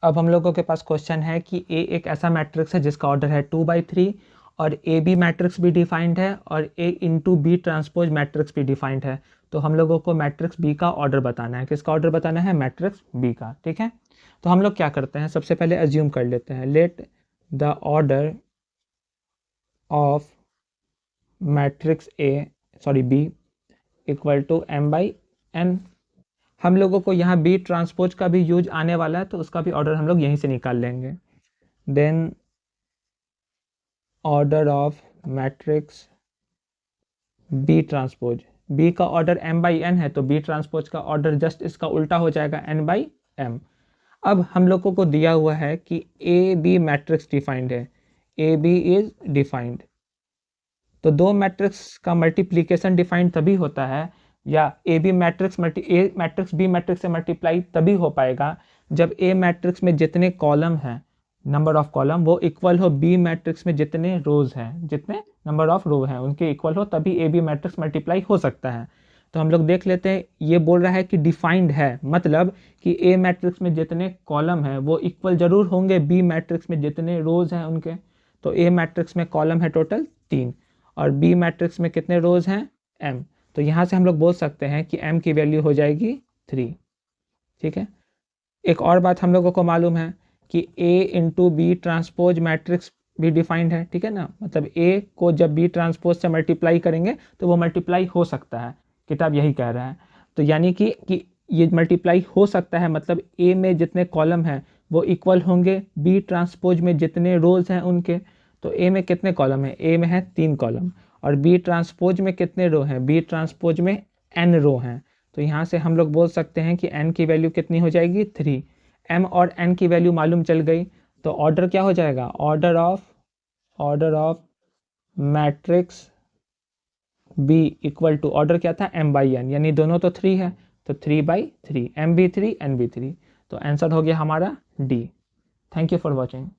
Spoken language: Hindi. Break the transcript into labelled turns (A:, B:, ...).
A: अब हम लोगों के पास क्वेश्चन है कि ए एक ऐसा मैट्रिक्स है जिसका ऑर्डर है 2/3 और ए बी मैट्रिक्स भी डिफाइंड है और ए इंटू बी ट्रांसपोज मैट्रिक्स भी डिफाइंड है। तो हम लोगों को मैट्रिक्स बी का ऑर्डर बताना है। किसका ऑर्डर बताना है? मैट्रिक्स बी का। ठीक है, तो हम लोग क्या करते हैं, सबसे पहले अज्यूम कर लेते हैं, let the order of matrix B equal to m/n। हम लोगों को यहाँ बी ट्रांसपोज का भी यूज आने वाला है, तो उसका भी ऑर्डर हम लोग यहीं से निकाल लेंगे। Then order of matrix B transpose, B का ऑर्डर m/n है तो बी ट्रांसपोज का ऑर्डर जस्ट इसका उल्टा हो जाएगा n/m। अब हम लोगों को दिया हुआ है कि ए बी मैट्रिक्स डिफाइंड है, ए बी इज डिफाइंड। तो दो मैट्रिक्स का मल्टीप्लिकेशन डिफाइंड तभी होता है, या ए मैट्रिक्स बी मैट्रिक्स से मल्टीप्लाई तभी हो पाएगा जब ए मैट्रिक्स में जितने कॉलम हैं, नंबर ऑफ कॉलम, वो इक्वल हो बी मैट्रिक्स में जितने रोज हैं, जितने नंबर ऑफ रो हैं उनके इक्वल हो, तभी ए बी मैट्रिक्स मल्टीप्लाई हो सकता है। तो हम लोग देख लेते हैं, ये बोल रहा है कि डिफाइंड है, मतलब कि ए मैट्रिक्स में जितने कॉलम हैं वो इक्वल जरूर होंगे बी मैट्रिक्स में जितने रोज हैं उनके। तो ए मैट्रिक्स में कॉलम है टोटल 3 और बी मैट्रिक्स में कितने रोज हैं? m। तो यहाँ से हम लोग बोल सकते हैं कि m की वैल्यू हो जाएगी 3। ठीक है, एक और बात हम लोगों को मालूम है कि a into B transpose matrix भी डिफाइंड है। ठीक है ना, मतलब a को जब बी ट्रांसपोज से मल्टीप्लाई करेंगे तो वो मल्टीप्लाई हो सकता है, किताब यही कह रहा है। तो यानी कि ये मल्टीप्लाई हो सकता है, मतलब a में जितने कॉलम हैं वो इक्वल होंगे बी ट्रांसपोज में जितने रोज हैं उनके। तो a में कितने कॉलम है? a में है 3 कॉलम और बी ट्रांसपोज में कितने रो हैं? बी ट्रांसपोज में n रो हैं। तो यहाँ से हम लोग बोल सकते हैं कि n की वैल्यू कितनी हो जाएगी? 3। m और n की वैल्यू मालूम चल गई, तो ऑर्डर क्या हो जाएगा? Order of matrix b equal to, order क्या था? m/n, यानी दोनों तो 3 है तो 3/3, m भी 3 n भी 3। तो आंसर हो गया हमारा D. Thank you for watching.